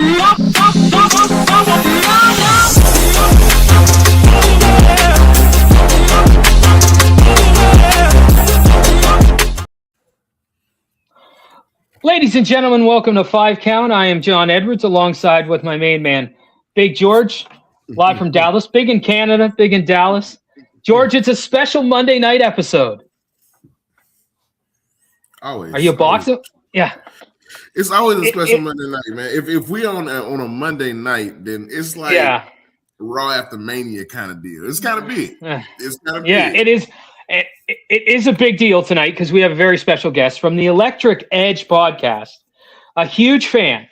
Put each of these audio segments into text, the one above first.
Ladies and gentlemen, welcome to Five Count. I am John Edwards alongside with my main man, Big George, live from Dallas. Big in Canada, big in Dallas. George, it's a special Monday night episode. Always. Are you a boxer? Yeah. It's always a special Monday night, man. If we on a Monday night, then it's like Raw after Mania kind of deal. It's gotta be. It's gotta be. Yeah, it is. It is a big deal tonight because we have a very special guest from the Electric Edge podcast, a huge fan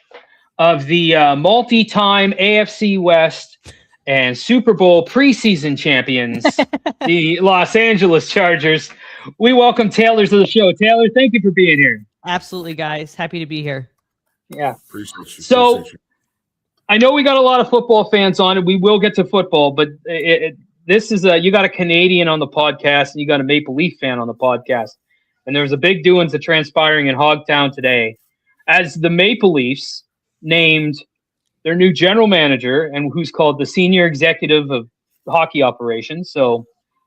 of the multi-time AFC West and Super Bowl preseason champions, the Los Angeles Chargers. We welcome Taylor to the show. Taylor, thank you for being here. Absolutely, guys. Happy to be here. Yeah. Appreciate you. So I know we got a lot of football fans on it. We will get to football, but this is you got a Canadian on the podcast and you got a Maple Leaf fan on the podcast. And there's a big doings that transpiring in Hogtown today as the Maple Leafs named their new general manager and who's called the senior executive of hockey operations. So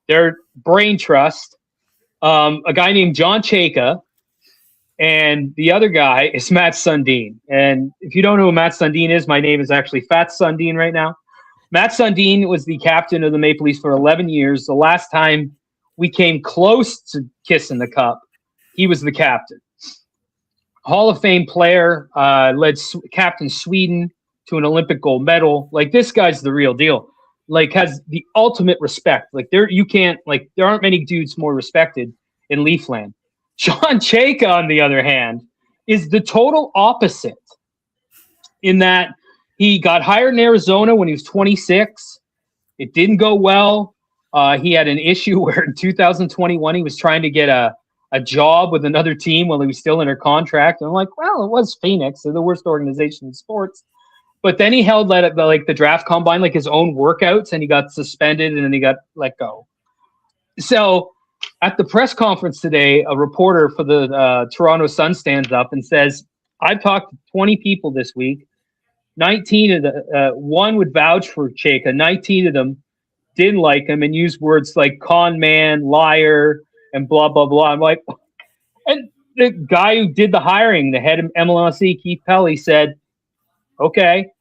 their brain trust, a guy named John Chayka, and the other guy is Matt Sundin. And if you don't know who Matt Sundin is, my name is actually Fat Sundin right now. Matt Sundin was the captain of the Maple Leafs for 11 years. The last time we came close to kissing the cup, he was the captain. Hall of Fame player, led Captain Sweden to an Olympic gold medal. Like, this guy's the real deal. Like, has the ultimate respect. Like, there aren't many dudes more respected in Leafland. John Chayka, on the other hand, is the total opposite in that he got hired in Arizona when he was 26. It didn't go well. He had an issue where in 2021 he was trying to get a job with another team while he was still under contract. And I'm like, well, it was Phoenix. They're the worst organization in sports. But then he held the draft combine, like his own workouts, and he got suspended and then he got let go. So at the press conference today, a reporter for the Toronto Sun stands up and says, I've talked to 20 people this week. 19 of the one would vouch for Chayka. 19 of them didn't like him and used words like con man, liar, and blah, blah, blah. I'm like, and the guy who did the hiring, the head of MLSE, Keith Pelly, said, okay.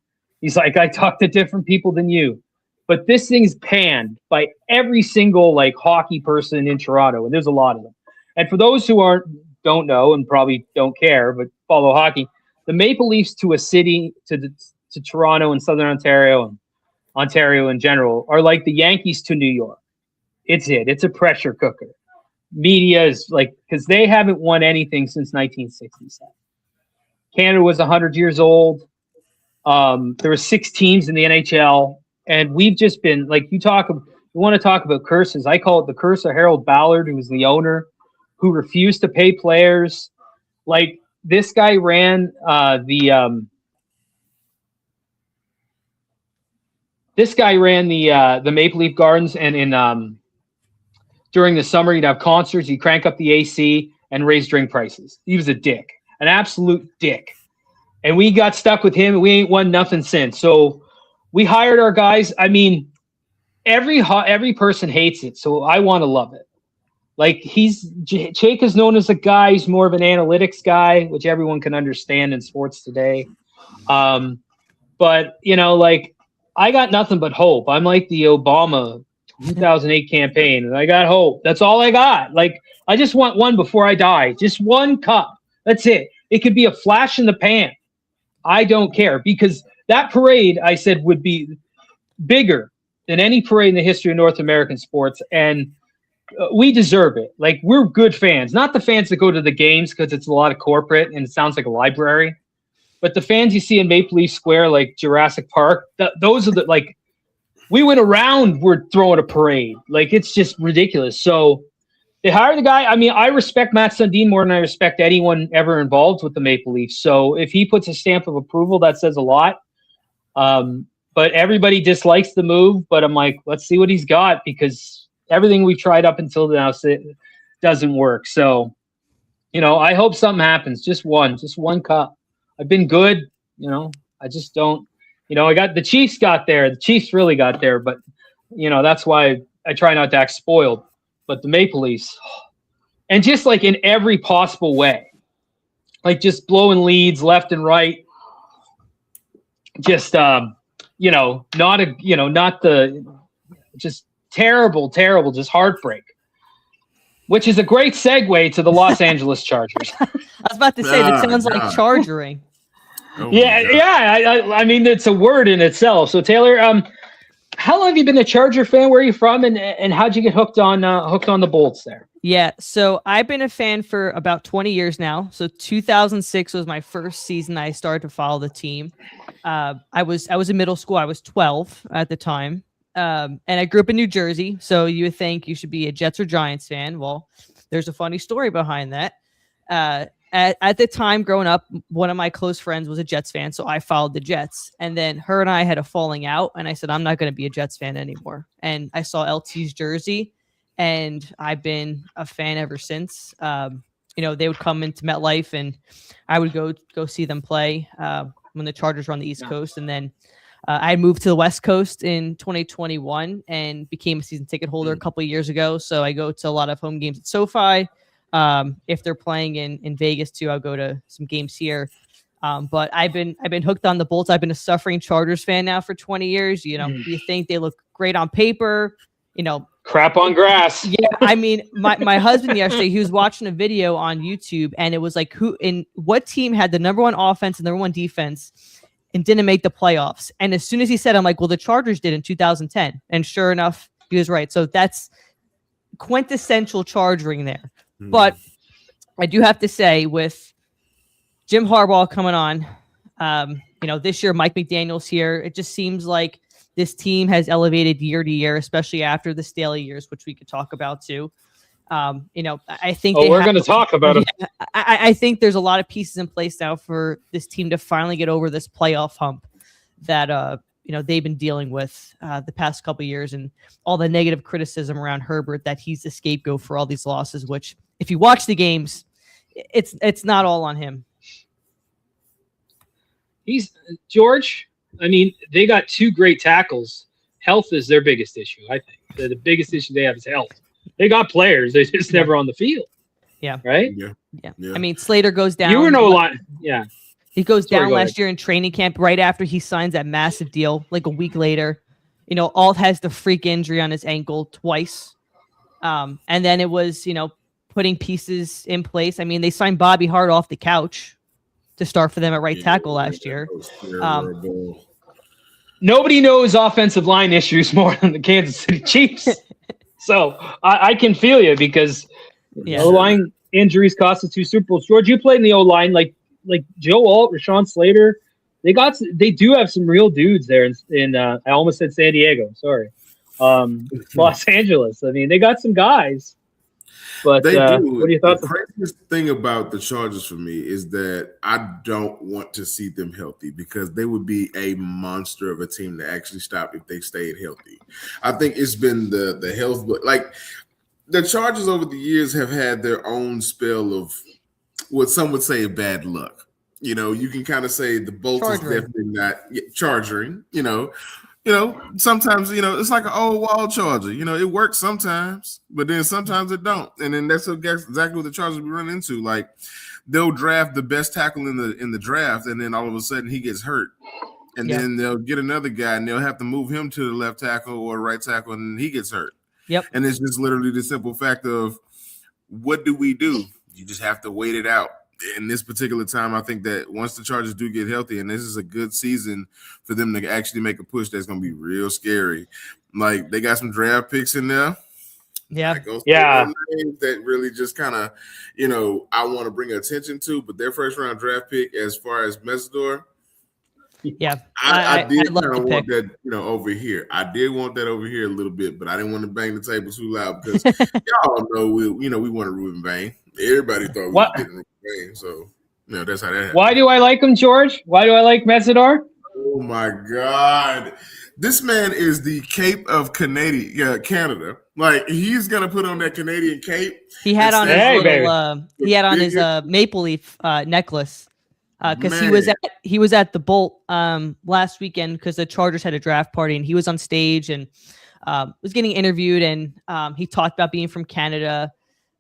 He's like, I talked to different people than you. But this thing's panned by every single hockey person in Toronto, and there's a lot of them. And for those who don't know and probably don't care but follow hockey, the Maple Leafs to a city, to Toronto and Southern Ontario and Ontario in general, are like the Yankees to New York. It's a pressure cooker. Media is because they haven't won anything since 1967. Canada was 100 years old. There were 6 teams in the NHL. And we've just been you want to talk about curses. I call it the curse of Harold Ballard, who was the owner, who refused to pay players. This guy ran the Maple Leaf Gardens, and during the summer he'd have concerts, he'd crank up the AC and raise drink prices. He was a dick, an absolute dick. And we got stuck with him, and we ain't won nothing since. So we hired our guys. I mean, every person hates it, so I want to love it. Chayka is known as a guy. He's more of an analytics guy, which everyone can understand in sports today. But I got nothing but hope. I'm like the Obama 2008 campaign, and I got hope. That's all I got. I just want one before I die. Just one cup. That's it. It could be a flash in the pan. I don't care, because that parade, I said, would be bigger than any parade in the history of North American sports, and we deserve it. We're good fans, not the fans that go to the games because it's a lot of corporate and it sounds like a library, but the fans you see in Maple Leaf Square, like Jurassic Park, those are we went around, we're throwing a parade. It's just ridiculous. So they hired the guy. I mean, I respect Matt Sundin more than I respect anyone ever involved with the Maple Leafs. So if he puts a stamp of approval, that says a lot. But everybody dislikes the move. But I'm like, let's see what he's got, because everything we've tried up until now doesn't work. So, I hope something happens. Just one cup. I've been good. I just don't. I got the Chiefs got there. The Chiefs really got there, but that's why I try not to act spoiled. But the Maple Leafs, and just like in every possible way, like just blowing leads left and right. Just not the just terrible, just heartbreak. Which is a great segue to the Los Angeles Chargers. I was about to say that sounds like chargering. Oh yeah. I mean, it's a word in itself. So Taylor, how long have you been a Charger fan? Where are you from, and how'd you get hooked on the Bolts there? Yeah, so I've been a fan for about 20 years now. So 2006 was my first season I started to follow the team. I was in middle school. I was 12 at the time. And I grew up in New Jersey, so you would think you should be a Jets or Giants fan. Well, there's a funny story behind that. At the time growing up, one of my close friends was a Jets fan, so I followed the Jets. And then her and I had a falling out, and I said, I'm not going to be a Jets fan anymore. And I saw LT's jersey, and I've been a fan ever since. They would come into MetLife, and I would go see them play when the Chargers were on the East Coast. And then I moved to the West Coast in 2021 and became a season ticket holder a couple of years ago. So I go to a lot of home games at SoFi. If they're playing in Vegas too, I'll go to some games here. But I've been hooked on the Bolts. I've been a suffering Chargers fan now for 20 years. You think they look great on paper, crap on grass. Yeah. I mean, my husband yesterday, he was watching a video on YouTube, and it was like what team had the number one offense and number one defense and didn't make the playoffs. And as soon as he said, I'm like, well, the Chargers did in 2010. And sure enough, he was right. So that's quintessential chargering there. But I do have to say, with Jim Harbaugh coming on, this year, Mike McDaniel's here. It just seems like this team has elevated year to year, especially after the Staley years, which we could talk about too. I think we're going to talk about it. I think there's a lot of pieces in place now for this team to finally get over this playoff hump that they've been dealing with the past couple of years, and all the negative criticism around Herbert that he's the scapegoat for all these losses, which if you watch the games, it's not all on him. He's George. I mean, they got two great tackles. Health is their biggest issue. I think the biggest issue they have is health. They got players. They're just never on the field. Yeah. Right? Yeah. I mean, Slater goes down. You were no line. Yeah. He goes down last year in training camp right after he signs that massive deal, like a week later. Alt has the freak injury on his ankle twice. And then it was, putting pieces in place. I mean, they signed Bobby Hart off the couch to start for them at right tackle last year. Nobody knows offensive line issues more than the Kansas City Chiefs. So I can feel you, because O-line injuries cost us 2 Super Bowls. George, you played in the O-line, like Joe Alt, Rashawn Slater. They do have some real dudes there in I almost said San Diego. Sorry. Los Angeles. I mean, they got some guys. But they do. What are your thoughts? The craziest thing about the Chargers for me is that I don't want to see them healthy, because they would be a monster of a team to actually stop if they stayed healthy. I think it's been the health, but like the Chargers over the years have had their own spell of what some would say bad luck. You can kind of say the Bolts is definitely not charging. Sometimes, it's like an old wall charger. It works sometimes, but then sometimes it don't. And then that's exactly what the Chargers be running into. Like, they'll draft the best tackle in the draft, and then all of a sudden he gets hurt. And then they'll get another guy, and they'll have to move him to the left tackle or right tackle, and he gets hurt. Yep. And it's just literally the simple fact of, what do we do? You just have to wait it out. In this particular time, I think that once the Chargers do get healthy, and this is a good season for them to actually make a push, that's going to be real scary. Like, they got some draft picks in there. Yeah. That really just kind of, I want to bring attention to, but their first round draft pick, as far as Mesidor, yeah, I did kind of want that, over here. I did want that over here a little bit, but I didn't want to bang the table too loud, because y'all know we wanted Ruben Bain. Everybody thought we were getting Ruben Bain, so that's how that happened. Why do I like him, George? Why do I like Mesidor? Oh my God, this man is the Cape of Canada. Like, he's gonna put on that Canadian cape. He had on his Maple Leaf necklace because Man. he was at the Bolt last weekend because the Chargers had a draft party and he was on stage and was getting interviewed, and he talked about being from Canada.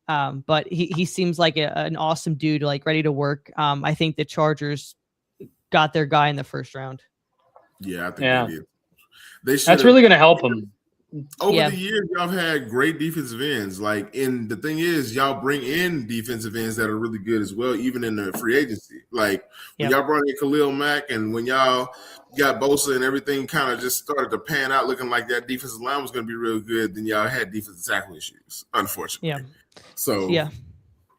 But he seems like an awesome dude, like ready to work. I think the Chargers got their guy in the first round. Yeah, I think Yeah. they did. They should. That's really going to help him. Over the years, y'all have had great defensive ends. And the thing is, y'all bring in defensive ends that are really good as well, even in the free agency. Like when y'all brought in Khalil Mack, and when y'all got Bosa and everything kind of just started to pan out, looking like that defensive line was going to be real good, then y'all had defensive tackle issues, unfortunately. Yeah. So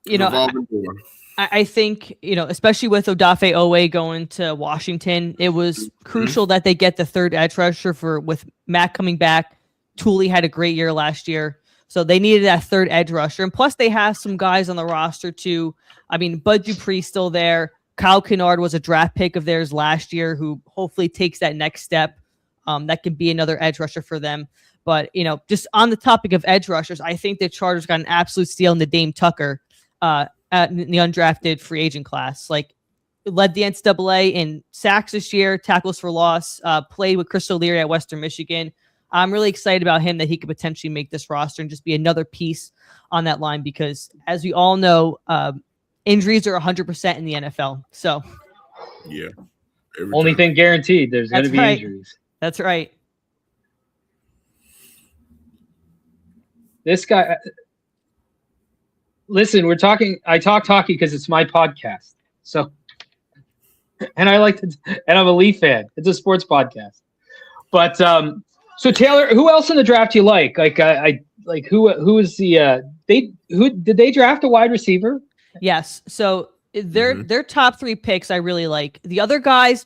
revolving door. I think, especially with Odafe Owe going to Washington, it was crucial that they get the third edge rusher with Matt coming back. Thule had a great year last year, so they needed that third edge rusher. And plus, they have some guys on the roster too. I mean, Bud Dupree's still there. Kyle Kennard was a draft pick of theirs last year who hopefully takes that next step. That could be another edge rusher for them. But, just on the topic of edge rushers, I think the Chargers got an absolute steal in the Dame Tucker in the undrafted free agent class. Like, led the NCAA in sacks this year, tackles for loss, played with Chris O'Leary at Western Michigan. I'm really excited about him, that he could potentially make this roster and just be another piece on that line because, as we all know, injuries are 100% in the NFL. So, yeah. Only thing guaranteed, there's going to be injuries. That's right. This guy, listen, I talk hockey because it's my podcast. So, and and I'm a Leaf fan. It's a sports podcast. But, so Taylor, who else in the draft do you like? Who is did they draft a wide receiver? Yes. So their top three picks I really like. The other guys,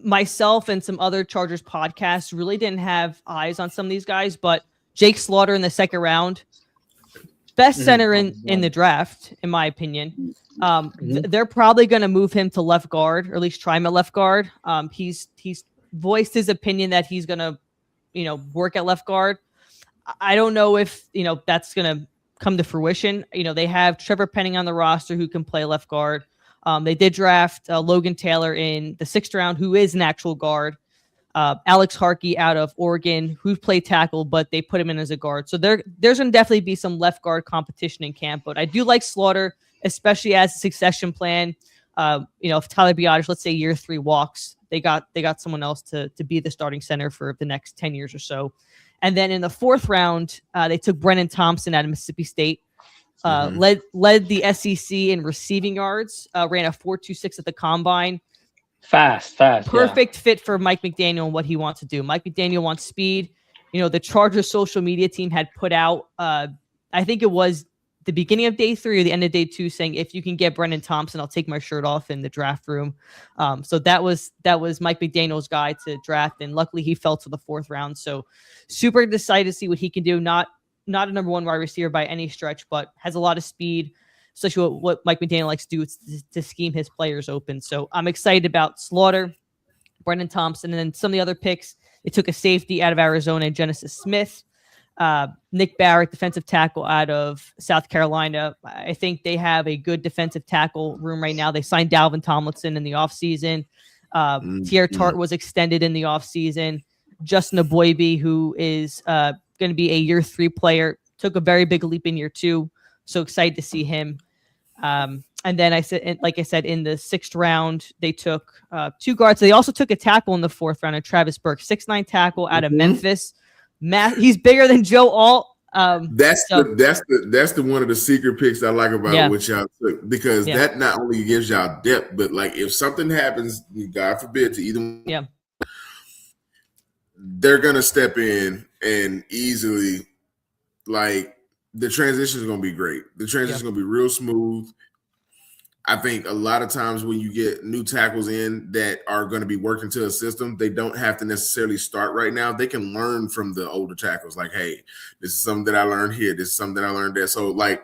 myself and some other Chargers podcasts really didn't have eyes on some of these guys, but Jake Slaughter in the second round, best center in the draft, in my opinion. They're probably going to move him to left guard, or at least try him at left guard. He's voiced his opinion that he's going to, work at left guard. I don't know if, that's going to come to fruition. They have Trevor Penning on the roster who can play left guard. They did draft Logan Taylor in the 6th round, who is an actual guard. Alex Harkey out of Oregon, who played tackle, but they put him in as a guard. So there's going to definitely be some left guard competition in camp. But I do like Slaughter, especially as a succession plan. If Tyler Biadasz, let's say year 3 walks, they got someone else to be the starting center for the next 10 years or so. And then in the 4th round, they took Brennan Thompson out of Mississippi State. Led the SEC in receiving yards, ran a 4.26 at the combine. Fast. Perfect fit for Mike McDaniel and what he wants to do. Mike McDaniel wants speed. The Chargers social media team had put out, I think it was the beginning of day 3 or the end of day 2, saying, if you can get Brennan Thompson, I'll take my shirt off in the draft room. So that was Mike McDaniel's guy to draft, and luckily he fell to the 4th round. So super excited to see what he can do. Not a number 1 wide receiver by any stretch, but has a lot of speed, especially what Mike McDaniel likes to do to scheme his players open. So I'm excited about Slaughter, Brennan Thompson, and then some of the other picks. They took a safety out of Arizona, Genesis Smith, Nick Barrett, defensive tackle out of South Carolina. I think they have a good defensive tackle room right now. They signed Dalvin Tomlinson in the offseason. Tier Tart was extended in the offseason. Justin Aboibe, who is going to be a year 3 player, took a very big leap in year 2. So excited to see him. And then like I said, in the 6th round, they took 2 guards. They also took a tackle in the 4th round, Travis Burke, 6'9" tackle out of Memphis. He's bigger than Joe Alt. That's the one of the secret picks I like about what y'all took, because that not only gives y'all depth, but like if something happens, God forbid, to either one, they're gonna step in and easily, like, the transition is gonna be great. The transition is gonna be real smooth. I think a lot of times when you get new tackles in that are going to be working to a system, they don't have to necessarily start right now. They can learn from the older tackles. Like, hey, this is something that I learned here. This is something that I learned there. So, like,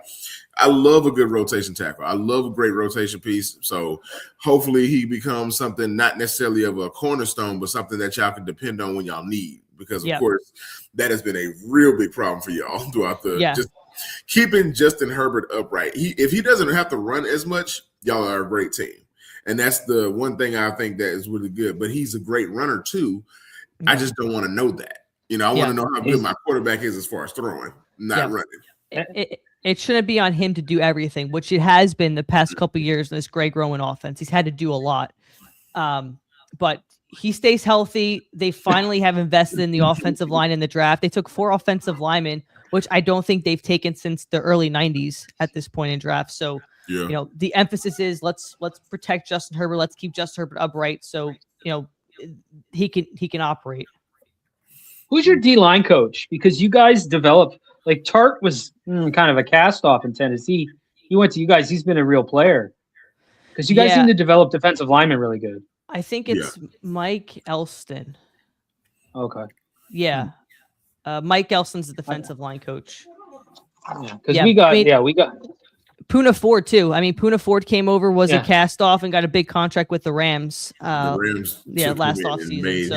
I love a good rotation tackle. I love a great rotation piece. So hopefully he becomes something not necessarily of a cornerstone, but something that y'all can depend on when y'all need. Because, of course, that has been a real big problem for y'all throughout the just keeping Justin Herbert upright. If he doesn't have to run as much, y'all are a great team. And that's the one thing I think that is really good. But he's a great runner too. I just don't want to know that. I want to know how good my quarterback is as far as throwing, not running. It shouldn't be on him to do everything, which it has been the past couple of years in this Greg Roman offense. He's had to do a lot. But he stays healthy. They finally have invested in the offensive line in the draft. They took 4 offensive linemen, which I don't think they've taken since the early 90s at this point in draft. So, the emphasis is let's protect Justin Herbert. Let's keep Justin Herbert upright so, he can operate. Who's your D-line coach? Because you guys developed, like Tart was kind of a cast-off in Tennessee. He went to you guys. He's been a real player. Because you guys seem to develop defensive linemen really good. I think it's Mike Elston. Okay. Yeah. Mike Elston's the defensive line coach. Because we got Poona Ford too. I mean, Poona Ford came over, was a cast off, and got a big contract with the Rams. The Rams last offseason. So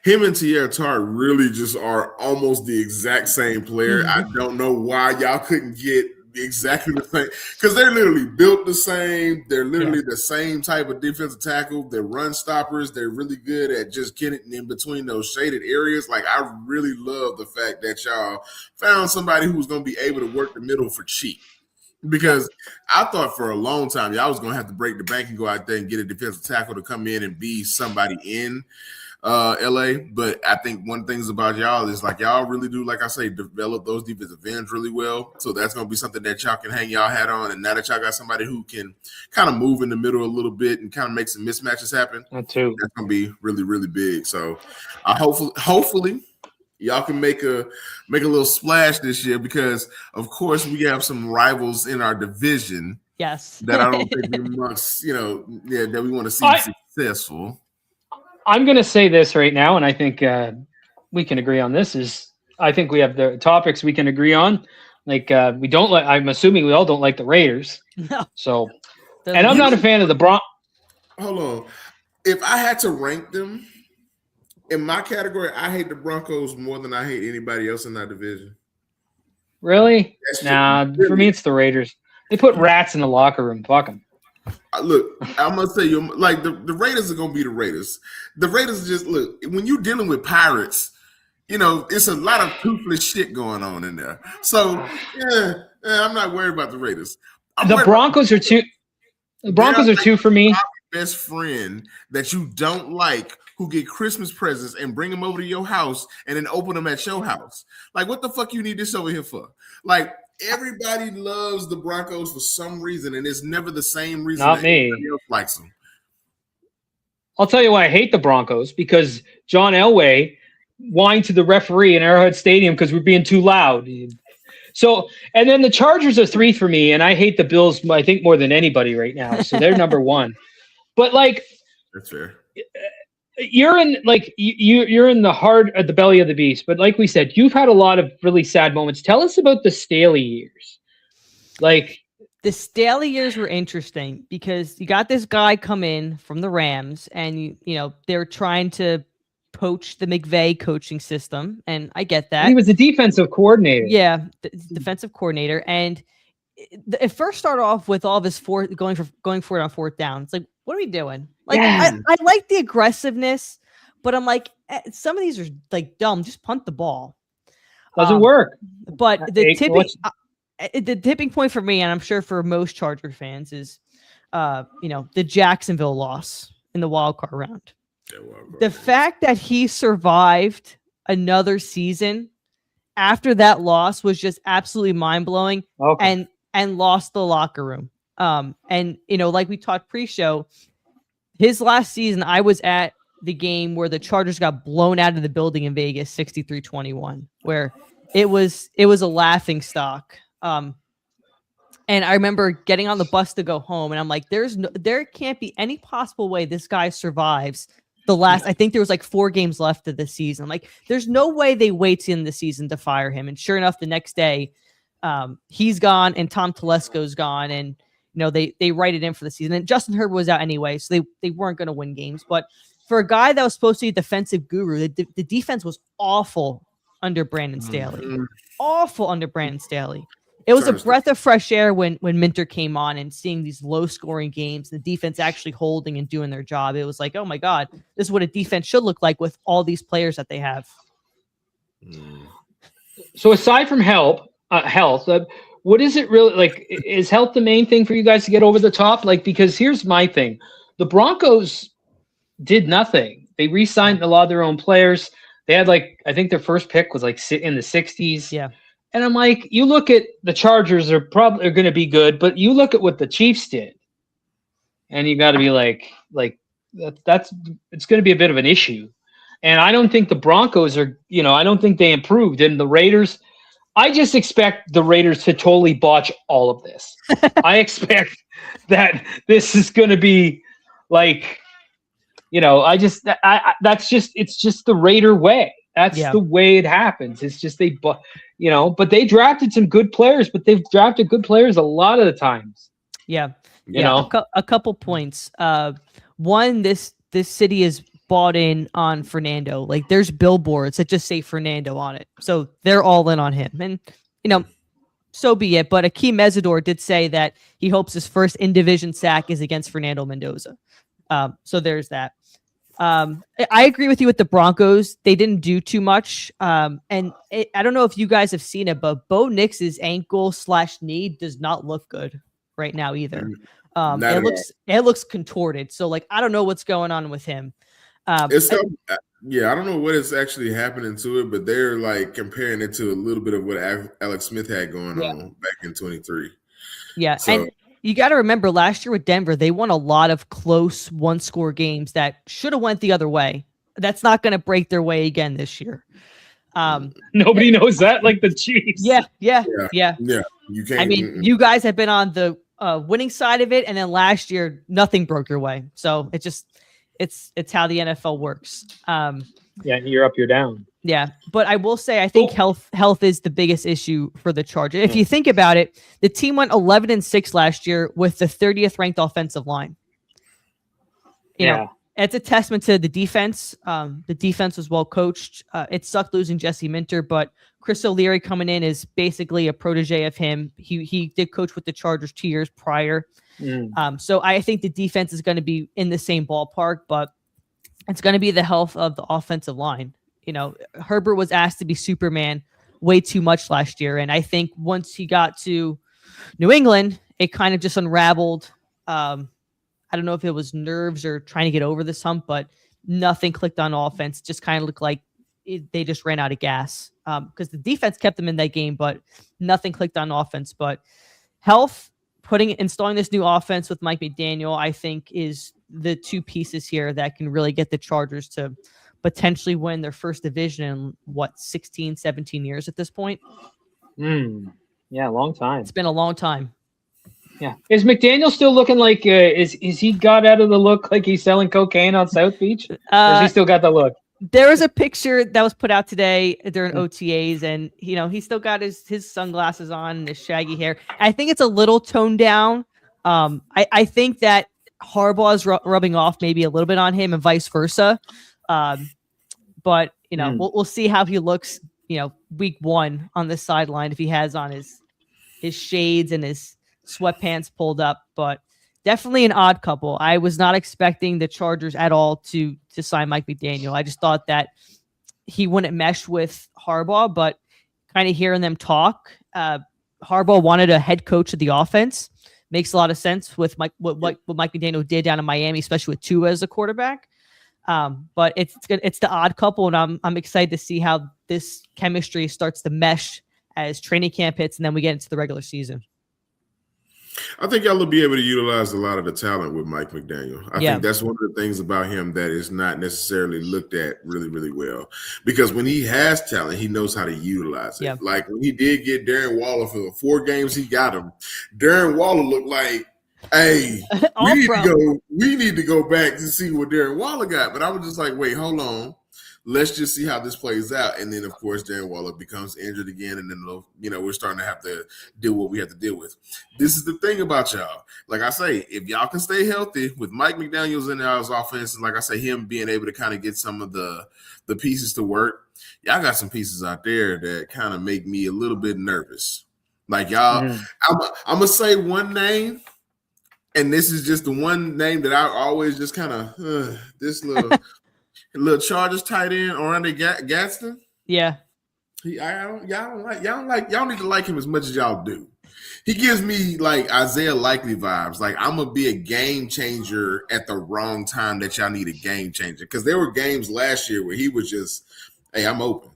him and Teair Tart really just are almost the exact same player. I don't know why y'all couldn't get exactly the same, because they're literally built the same. They're literally the same type of defensive tackle. They're run stoppers. They're really good at just getting in between those shaded areas. Like, I really love the fact that y'all found somebody who's going to be able to work the middle for cheap. Because I thought for a long time y'all was going to have to break the bank and go out there and get a defensive tackle to come in and be somebody in LA. But I think one thing about y'all is, like, y'all really do, like I say, develop those defensive ends really well. So that's going to be something that y'all can hang y'all hat on. And now that y'all got somebody who can kind of move in the middle a little bit and kind of make some mismatches happen, that's going to be really, really big. So hopefully y'all can make a little splash this year, because of course we have some rivals in our division. Yes. That I don't think we must, that we want to see successful. I'm going to say this right now, and I think we can agree on this. I think we have the topics we can agree on. Like, we don't like. I'm assuming we all don't like the Raiders. No. So, and I'm not a fan of the Broncos. Hold on. If I had to rank them in my category, I hate the Broncos more than I hate anybody else in that division. Really? Nah, for me it's the Raiders. They put rats in the locker room. Fuck them. Look, I'm gonna tell you, like, the Raiders are gonna be the Raiders. The Raiders just look, when you're dealing with pirates, it's a lot of toothless shit going on in there. So I'm not worried about the Raiders. The Broncos are two. The Broncos are two for me. Best friend that you don't like, who get Christmas presents and bring them over to your house and then open them at your house. Like, what the fuck you need this over here for? Like, everybody loves the Broncos for some reason, and it's never the same reason. Not me. Else likes them. I'll tell you why I hate the Broncos, because John Elway whined to the referee in Arrowhead Stadium because we're being too loud. So, and then the Chargers are 3 for me, and I hate the Bills, I think, more than anybody right now. So they're number 1. But, like, that's fair. You're in, like, you're in the heart of the belly of the beast, but like we said, you've had a lot of really sad moments. Tell us about the Staley years. Like, the Staley years were interesting because you got this guy come in from the Rams, and they're trying to poach the McVay coaching system, and I get that. He was a defensive coordinator. Yeah, defensive coordinator, and it first started off with all this going for it on 4th down. It's like, what are we doing? Like, I like the aggressiveness, but I'm like, some of these are like dumb. Just punt the ball. Doesn't work. But the tipping point for me, and I'm sure for most Charger fans, is the Jacksonville loss in the wild card round. The fact that he survived another season after that loss was just absolutely mind blowing. Okay. And lost the locker room. Like we talked pre-show, his last season, I was at the game where the Chargers got blown out of the building in Vegas, 63-21, where it was a laughing stock. And I remember getting on the bus to go home, and I'm like, there can't be any possible way this guy survives the last. I think there was like 4 games left of the season. I'm like, there's no way they wait to end the season to fire him. And sure enough, the next day, he's gone and Tom Telesco's gone, and they write it in for the season. And Justin Herbert was out anyway, so they weren't going to win games. But for a guy that was supposed to be a defensive guru, the defense was awful under Brandon Staley. Awful under Brandon Staley. It was a Turner breath of fresh air when Minter came on and seeing these low scoring games, the defense actually holding and doing their job. It was like, oh my God, this is what a defense should look like with all these players that they have. So aside from health, what is it really like? Is health the main thing for you guys to get over the top? Like, because here's my thing: the Broncos did nothing. They re-signed a lot of their own players. They had I think their first pick was in the 60s. Yeah. And I'm like, you look at the Chargers are probably going to be good, but you look at what the Chiefs did, and you got to be like that's it's going to be a bit of an issue. And I don't think the Broncos are, I don't think they improved. And the Raiders, I just expect the Raiders to totally botch all of this. I expect that this is going to be it's just the Raider way. That's the way it happens. It's just but they drafted some good players, but they've drafted good players a lot of the times. Yeah. A couple points. One, this city is bought in on Fernando. Like, there's billboards that just say Fernando on it. So they're all in on him. And, so be it. But Akeem Mesidor did say that he hopes his first in-division sack is against Fernando Mendoza. So there's that. I agree with you with the Broncos. They didn't do too much. I don't know if you guys have seen it, but Bo Nix's ankle/knee does not look good right now either. It looks contorted. So I don't know what's going on with him. I don't know what is actually happening to it, but they're comparing it to a little bit of what Alex Smith had going on back in 23. Yeah. So, and you got to remember last year with Denver, they won a lot of close one-score games that should have went the other way. That's not going to break their way again this year. Nobody knows that, like the Chiefs. Yeah. You can't. I mean, you guys have been on the winning side of it, and then last year nothing broke your way. So it's how the NFL works. You're up, you're down. Yeah, but I will say I think health is the biggest issue for the Chargers. If you think about it, the team went 11-6 last year with the 30th ranked offensive line. You know, it's a testament to the defense. The defense was well coached. It sucked losing Jesse Minter, but Chris O'Leary coming in is basically a protege of him. He did coach with the Chargers 2 years prior. So I think the defense is going to be in the same ballpark, but it's going to be the health of the offensive line. Herbert was asked to be Superman way too much last year. And I think once he got to New England, it kind of just unraveled. I don't know if it was nerves or trying to get over this hump, but nothing clicked on offense. Just kind of looked like they just ran out of gas because the defense kept them in that game, but nothing clicked on offense. But health, installing this new offense with Mike McDaniel, I think is the two pieces here that can really get the Chargers to potentially win their first division in 16, 17 years at this point. Yeah, a long time. It's been a long time. Yeah. Is McDaniel still looking like is he got out of the look like he's selling cocaine on South Beach? Or has he still got the look? There was a picture that was put out today during OTAs, and he still got his sunglasses on and his shaggy hair. I think it's a little toned down. I think that Harbaugh is rubbing off maybe a little bit on him and vice versa. But we'll see how he looks, week one on the sideline, if he has on his shades and his sweatpants pulled up, but definitely an odd couple. I was not expecting the Chargers at all to sign Mike McDaniel. I just thought that he wouldn't mesh with Harbaugh, but kind of hearing them talk, Harbaugh wanted a head coach of the offense. Makes a lot of sense with what Mike McDaniel did down in Miami, especially with Tua as a quarterback. But it's the odd couple, and I'm excited to see how this chemistry starts to mesh as training camp hits, and then we get into the regular season. I think y'all will be able to utilize a lot of the talent with Mike McDaniel. I think that's one of the things about him that is not necessarily looked at really, really well. Because when he has talent, he knows how to utilize it. Yeah. Like when he did get Darren Waller for the 4 games he got him, Darren Waller looked like, hey, we need to go back to see what Darren Waller got. But I was just like, wait, hold on. Let's just see how this plays out. And then, of course, Darren Waller becomes injured again. And then, we're starting to have to deal with what we have to deal with. This is the thing about y'all. Like I say, if y'all can stay healthy with Mike McDaniels in y'all's offense, and like I say, him being able to kind of get some of the pieces to work, y'all got some pieces out there that kind of make me a little bit nervous. Like y'all, Mhm. I'm gonna say one name, and this is just the one name that I always just kind of this little Chargers tight end, Orlando Gaston. Yeah. Y'all don't need to like him as much as y'all do. He gives me like Isaiah Likely vibes. Like I'm gonna be a game changer at the wrong time that y'all need a game changer. Because there were games last year where he was just, hey, I'm open,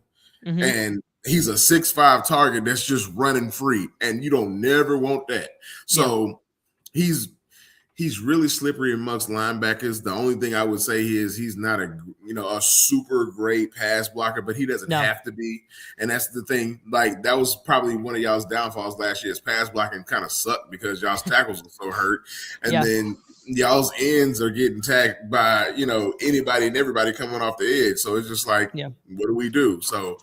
and he's a 6'5" target that's just running free, and you don't never want that. So he's really slippery amongst linebackers. The only thing I would say is he's not a super great pass blocker, but he doesn't have to be. And that's the thing. Like that was probably one of y'all's downfalls last year. His pass blocking kind of sucked because y'all's tackles were so hurt, and then y'all's ends are getting tagged by anybody and everybody coming off the edge. So it's just like, what do we do? So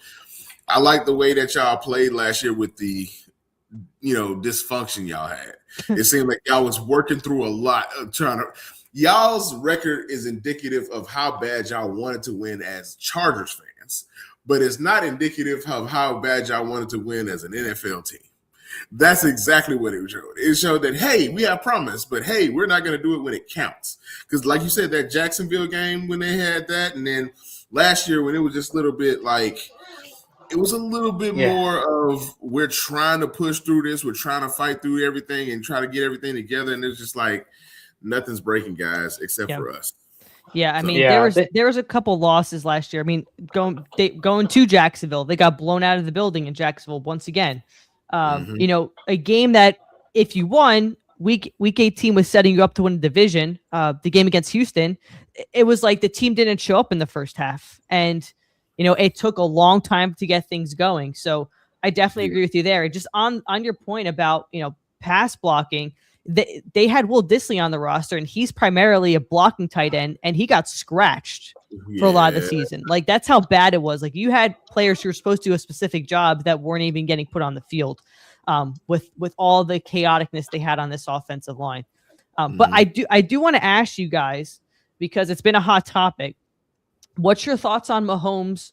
I like the way that y'all played last year with the dysfunction y'all had. It seemed like y'all was working through a lot of y'all's record is indicative of how bad y'all wanted to win as Chargers fans, but it's not indicative of how bad y'all wanted to win as an NFL team. That's exactly what it showed. It showed that, hey, we have promise, but hey, we're not going to do it when it counts. Because like you said, that Jacksonville game when they had that, and then last year when it was just a little bit like, it was a little bit more of we're trying to push through this. We're trying to fight through everything and try to get everything together. And it's just like nothing's breaking, guys, except for us. Yeah, I mean, there was a couple losses last year. I mean, going to Jacksonville, they got blown out of the building in Jacksonville once again. A game that if you won, week 18 was setting you up to win the division. The game against Houston, it was like the team didn't show up in the first half, and it took a long time to get things going. So I definitely agree with you there. Just on your point about, pass blocking, they had Will Dissly on the roster, and he's primarily a blocking tight end, and he got scratched for a lot of the season. Like, that's how bad it was. Like, you had players who were supposed to do a specific job that weren't even getting put on the field with all the chaoticness they had on this offensive line. But I do want to ask you guys, because it's been a hot topic, what's your thoughts on Mahomes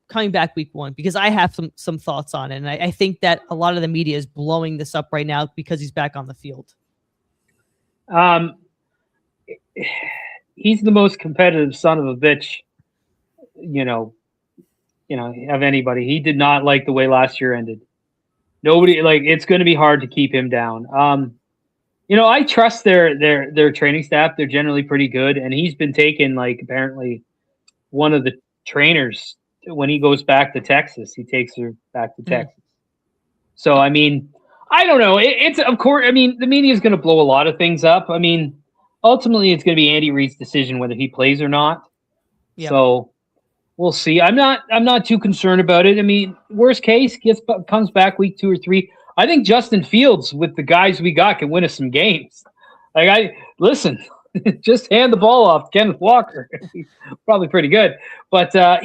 coming back week 1? Because I have some thoughts on it, and I think that a lot of the media is blowing this up right now because he's back on the field. He's the most competitive son of a bitch, of anybody. He did not like the way last year ended. Nobody it's going to be hard to keep him down. I trust their training staff. They're generally pretty good. And he's been taken, apparently one of the trainers, when he goes back to Texas, he takes her back to Texas. So, I mean, I don't know. It's of course, I mean, the media is going to blow a lot of things up. I mean, ultimately it's going to be Andy Reid's decision whether he plays or not. Yep. So we'll see. I'm not too concerned about it. I mean, worst case, comes back week 2 or 3. I think Justin Fields, with the guys we got, can win us some games. Just hand the ball off to Kenneth Walker. Probably pretty good. But we'll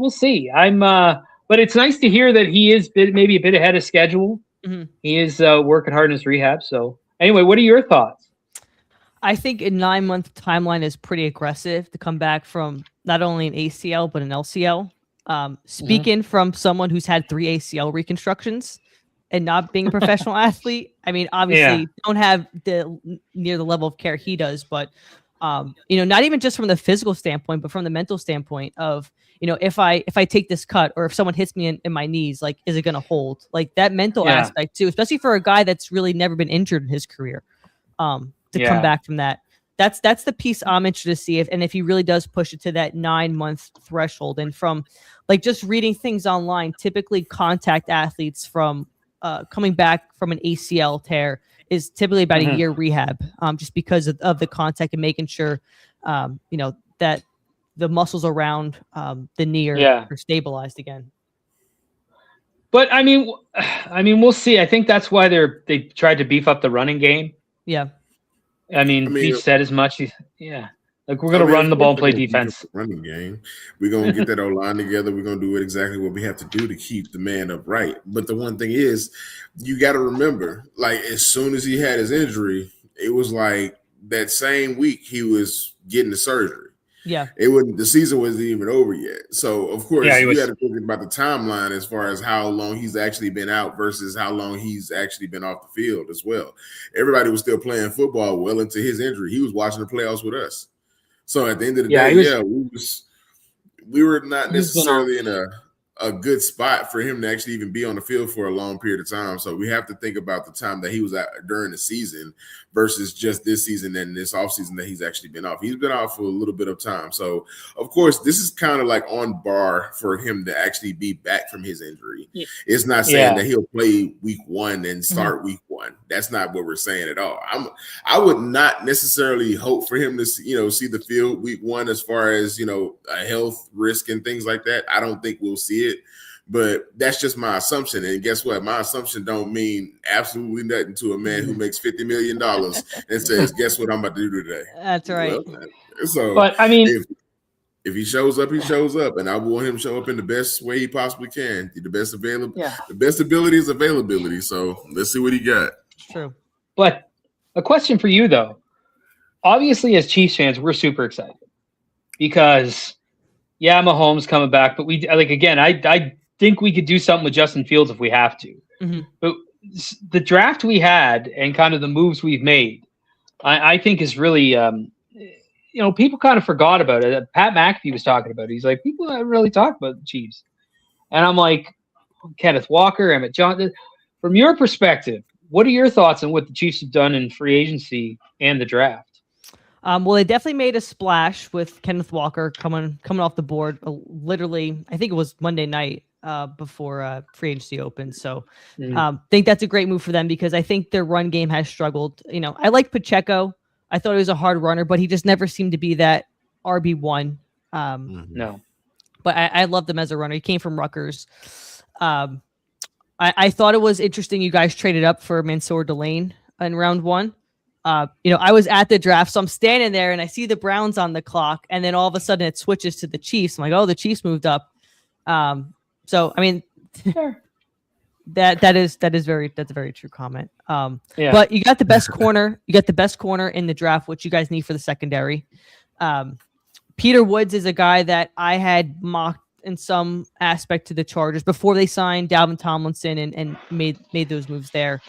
see. But it's nice to hear that he is maybe a bit ahead of schedule. Mm-hmm. He is working hard in his rehab. So anyway, what are your thoughts? I think a 9-month timeline is pretty aggressive to come back from not only an ACL, but an LCL. Speaking from someone who's had 3 ACL reconstructions and not being a professional athlete, I mean, obviously don't have near the level of care he does, but not even just from the physical standpoint, but from the mental standpoint of, if I take this cut, or if someone hits me in my knees, is it going to hold? Like, that mental aspect too, especially for a guy that's really never been injured in his career, to come back from that. That's the piece I'm interested to see if he really does push it to that 9-month threshold. And from just reading things online, typically contact athletes from coming back from an ACL tear is typically about a year rehab, just because of the contact and making sure, that the muscles around the knee are stabilized again. But I mean, we'll see. I think that's why they tried to beef up the running game. Yeah. I mean, he said as much. We're going to run the ball and play defense. Running game. We're going to get that O-line together. We're going to do exactly what we have to do to keep the man upright. But the one thing is, you got to remember, as soon as he had his injury, it was like that same week he was getting the surgery. Yeah. The season wasn't even over yet. So of course Yeah, you had to think about the timeline as far as how long he's actually been out versus how long he's actually been off the field as well. Everybody was still playing football well into his injury. He was watching the playoffs with us. So at the end of the day, we were not necessarily in a good spot for him to actually even be on the field for a long period of time. So we have to think about the time that he was out during the season versus just this season and this offseason that he's actually been off. He's been out for a little bit of time. So, of course, this is kind of like on bar for him to actually be back from his injury. Yeah. It's not saying that he'll play week 1 and start week 1. That's not what we're saying at all. I would not necessarily hope for him to see the field week 1 as far as, a health risk and things like that. I don't think we'll see it. But that's just my assumption. And guess what? My assumption don't mean absolutely nothing to a man who makes $50 million and says, guess what I'm about to do today? That's right. So, but I mean, if he shows up, he shows up. And I want him to show up in the best way he possibly can. The best ability is availability. So let's see what he got. True. But a question for you, though. Obviously, as Chiefs fans, we're super excited because, Mahomes coming back. But I think we could do something with Justin Fields if we have to. Mm-hmm. But the draft we had and kind of the moves we've made, I think is really, people kind of forgot about it. Pat McAfee was talking about it. He's like, people haven't really talked about the Chiefs. And I'm like, Kenneth Walker, Emmett Johnson. From your perspective, what are your thoughts on what the Chiefs have done in free agency and the draft? Well, they definitely made a splash with Kenneth Walker coming off the board. Literally, I think it was Monday night. Before free agency opened. So think that's a great move for them because I think their run game has struggled. I like Pacheco. I thought he was a hard runner, but he just never seemed to be that RB1. No. But I loved him as a runner. He came from Rutgers. I thought it was interesting you guys traded up for Mansour Delane in round 1. I was at the draft, so I'm standing there and I see the Browns on the clock, and then all of a sudden it switches to the Chiefs. I'm like, oh, the Chiefs moved up. So I mean, that's a very true comment. But you got the best corner. You got the best corner in the draft, which you guys need for the secondary. Peter Woods is a guy that I had mocked in some aspect to the Chargers before they signed Dalvin Tomlinson and made those moves there.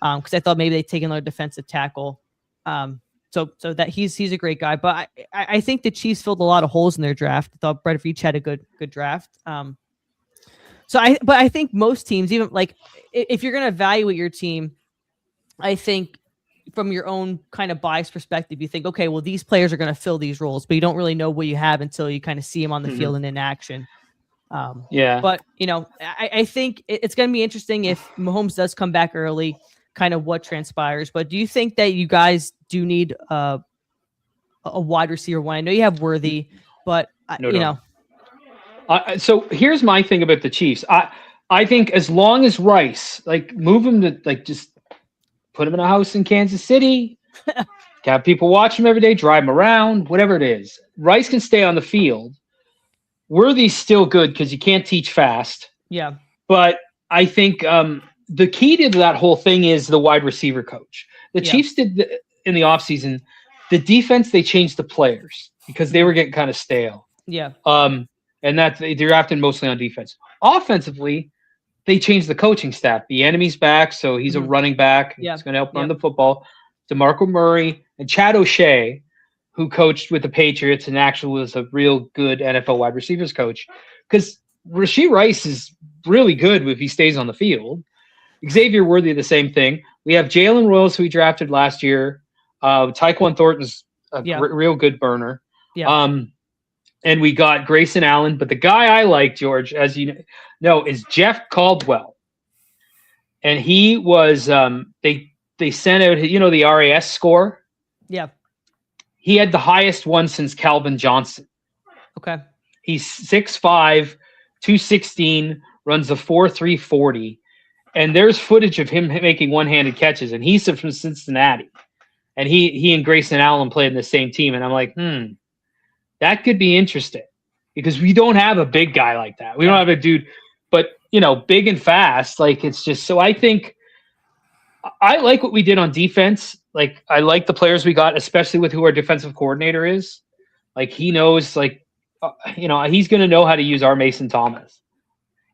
Because I thought maybe they'd take another defensive tackle. So that he's a great guy. But I think the Chiefs filled a lot of holes in their draft. I thought Brett Veach had a good draft. But I think most teams, even like if you're going to evaluate your team, I think from your own kind of bias perspective, you think, okay, well, these players are going to fill these roles, but you don't really know what you have until you kind of see them on the field and in action. But I think it's going to be interesting if Mahomes does come back early, kind of what transpires. But do you think that you guys do need a wide receiver one? I know you have Worthy, but so here's my thing about the Chiefs. I think as long as Rice, move him to just put him in a house in Kansas City, have people watch him every day, drive him around, whatever it is. Rice can stay on the field. Worthy's still good because you can't teach fast. Yeah. But I think the key to that whole thing is the wide receiver coach. The Chiefs did in the offseason, the defense, they changed the players because they were getting kind of stale. Yeah. And that they're often mostly on defense. Offensively, they changed the coaching staff. The enemy's back, so he's a running back. He's going to help run the football. DeMarco Murray and Chad O'Shea, who coached with the Patriots and actually was a real good NFL wide receivers coach. Because Rashee Rice is really good if he stays on the field. Xavier Worthy, the same thing. We have Jalen Royals, who we drafted last year. Tyquan Thornton's a real good burner. Yeah. And we got Grayson Allen. But the guy I like, George, as you know, is Jeff Caldwell. And he was they sent out, the RAS score. Yeah. He had the highest one since Calvin Johnson. Okay. He's 6'5", 216, runs the 4.3 40. And there's footage of him making one-handed catches. And he's from Cincinnati. And he and Grayson Allen played in the same team. And I'm like, that could be interesting. Because we don't have a big guy like that. We don't have a dude, but, big and fast. It's just, so I think I like what we did on defense. I like the players we got, especially with who our defensive coordinator is. Like he knows, like he's going to know how to use our Mason Thomas.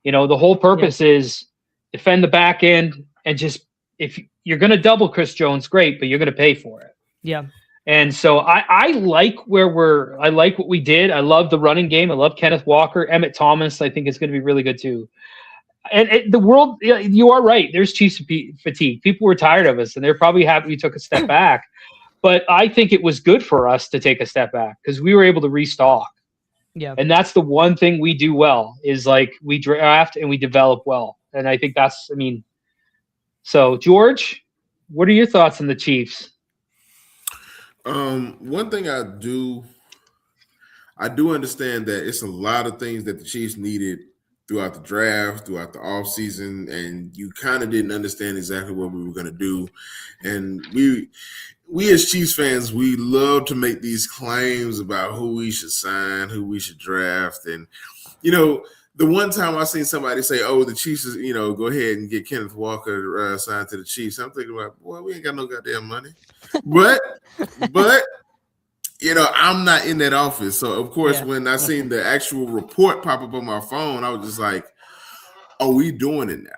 The whole purpose is defend the back end and just if you're going to double Chris Jones, great, but you're going to pay for it. Yeah. And so I like I like what we did. I love the running game. I love Kenneth Walker. Emmett Thomas, I think is going to be really good too. And the world, you are right. There's Chiefs fatigue. People were tired of us and they're probably happy we took a step back. But I think it was good for us to take a step back because we were able to restock. Yeah. And that's the one thing we do well is like we draft and we develop well. And I think so George, what are your thoughts on the Chiefs? One thing I do understand that it's a lot of things that the Chiefs needed throughout the draft, throughout the offseason, and you kind of didn't understand exactly what we were going to do. And we as Chiefs fans, we love to make these claims about who we should sign, who we should draft. And, the one time I seen somebody say, oh, the Chiefs is, go ahead and get Kenneth Walker signed to the Chiefs. I'm thinking about, boy, we ain't got no goddamn money. But I'm not in that office. So, of course, when I seen the actual report pop up on my phone, I was just like, oh, we doing it now.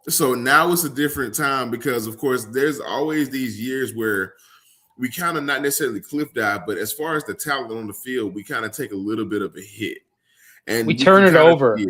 So now it's a different time because, of course, there's always these years where we kind of not necessarily cliff dive, but as far as the talent on the field, we kind of take a little bit of a hit. And we turn it over. We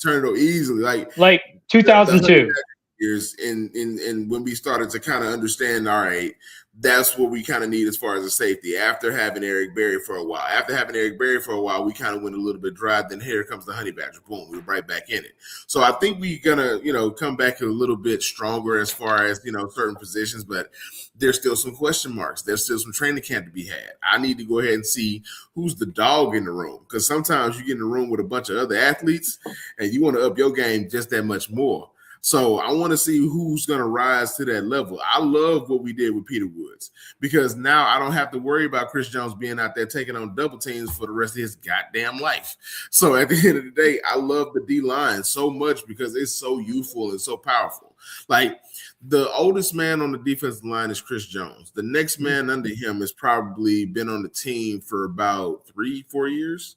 turn it over easily. Like 2002. Years and when we started to kind of understand, all right, that's what we kind of need as far as a safety. After having Eric Berry for a while, we kind of went a little bit dry. Then here comes the Honey Badger. Boom, we're right back in it. So I think we're gonna, come back a little bit stronger as far as certain positions, but there's still some question marks. There's still some training camp to be had. I need to go ahead and see who's the dog in the room because sometimes you get in the room with a bunch of other athletes and you want to up your game just that much more. So I want to see who's going to rise to that level. I love what we did with Peter Woods because now I don't have to worry about Chris Jones being out there taking on double teams for the rest of his goddamn life. So at the end of the day, I love the D-line so much because it's so youthful and so powerful. Like the oldest man on the defensive line is Chris Jones. The next man under him has probably been on the team for about 3-4 years.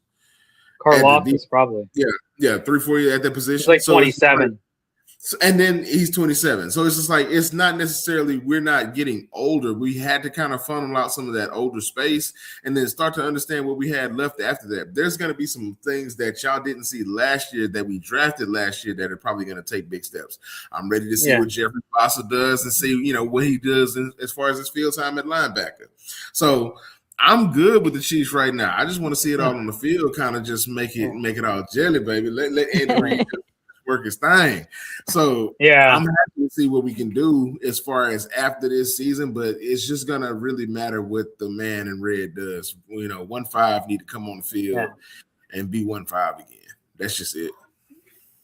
Karlaftis probably. Yeah, 3-4 years at that position. He's like 27. And then he's 27. So it's just like, it's not necessarily, we're not getting older. We had to kind of funnel out some of that older space and then start to understand what we had left after that. There's going to be some things that y'all didn't see last year that we drafted last year that are probably going to take big steps. I'm ready to see what Jeffrey Foster does and see, what he does as far as his field time at linebacker. So I'm good with the Chiefs right now. I just want to see it all on the field, kind of just make it all jelly, baby. Let Andy Reid work his thing. So I'm happy to see what we can do as far as after this season, but it's just gonna really matter what the man in red does. 1-5 need to come on the field and be 1-5 again. That's just it.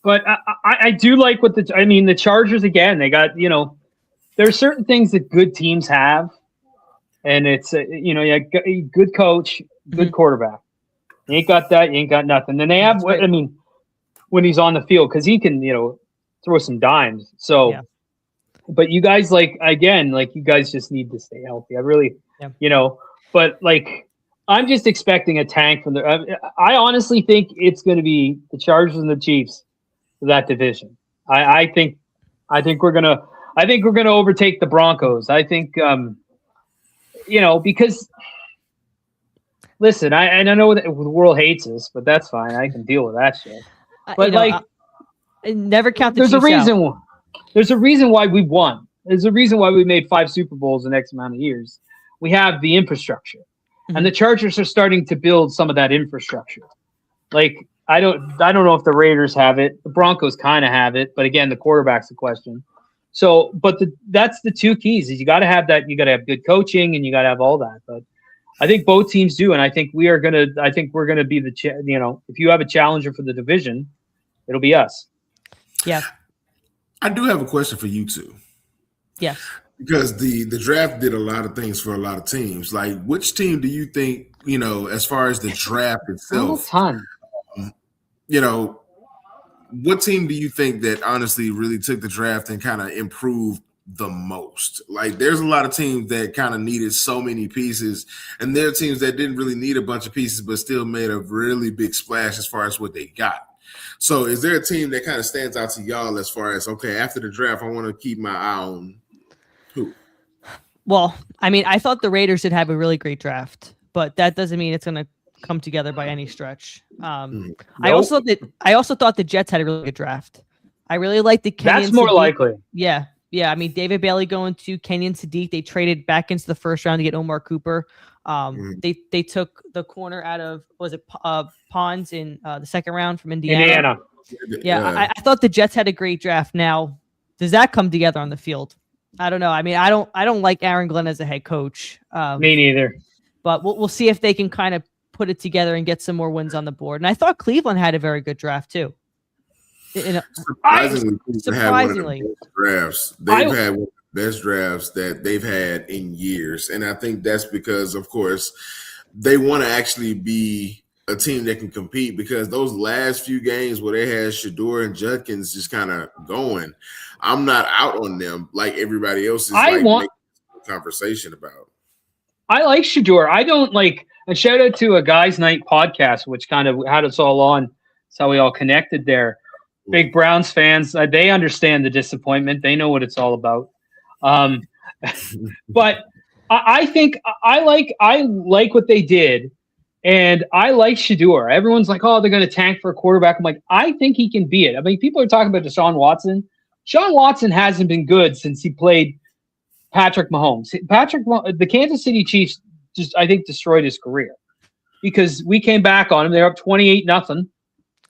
But I do like what the Chargers again. They got there are certain things that good teams have, and it's good coach, good quarterback. You ain't got that, you ain't got nothing. Then they have when he's on the field because he can throw some dimes. So, but you guys you guys just need to stay healthy. I really, but I'm just expecting a tank from I honestly think it's going to be the Chargers and the Chiefs for that division. I think we're gonna overtake the Broncos. I think because listen, I know that the world hates us, but that's fine. I can deal with that shit. But I never count the Chiefs out. There's a reason why we won. There's a reason why we made 5 Super Bowls in X amount of years. We have the infrastructure, and the Chargers are starting to build some of that infrastructure. I don't know if the Raiders have it. The Broncos kind of have it, but again, the quarterback's the question. So, but that's the two keys: is you got to have that. You got to have good coaching, and you got to have all that. But I think both teams do, and I think we're gonna be if you have a challenger for the division, it'll be us. Yeah. I do have a question for you two. Yes. Because the draft did a lot of things for a lot of teams. Like, which team do you think, as far as the draft itself, what team do you think that honestly really took the draft and kind of improved the most. Like there's a lot of teams that kind of needed so many pieces, and there are teams that didn't really need a bunch of pieces but still made a really big splash as far as what they got. So is there a team that kind of stands out to y'all as far as, okay, after the draft, I want to keep my eye on who? Well, I mean, I thought the Raiders did have a really great draft, but that doesn't mean it's going to come together by any stretch. Nope. I also thought the Jets had a really good draft. I really liked the Kenyon That's more Sadiq. likely. Yeah. I mean, David Bailey going to Kenyon Sadiq. They traded back into the first round to get Omar Cooper. They took the corner out of, was it Pons in the second round from Indiana? Yeah, I thought the Jets had a great draft. Now, does that come together on the field? I don't know. I mean, I don't like Aaron Glenn as a head coach. Me neither. But we'll see if they can kind of put it together and get some more wins on the board. And I thought Cleveland had a very good draft too. Surprisingly, they've had one of the best drafts that they've had in years, and I think that's because, of course, they want to actually be a team that can compete. Because those last few games where they had Shedeur and Judkins just kind of going, I'm not out on them like everybody else is. Making a conversation about. I like Shedeur. I don't like. And shout out to a Guys Night podcast, which kind of had us all on. That's how we all connected there. Big Browns fans, they understand the disappointment. They know what it's all about. But I think I like what they did, and I like Shedeur. Everyone's like, oh, they're going to tank for a quarterback. I'm like, I think he can be it. I mean, people are talking about Deshaun Watson. Deshaun Watson hasn't been good since he played Patrick Mahomes. The Kansas City Chiefs just, I think, destroyed his career because we came back on him. They're up 28-0.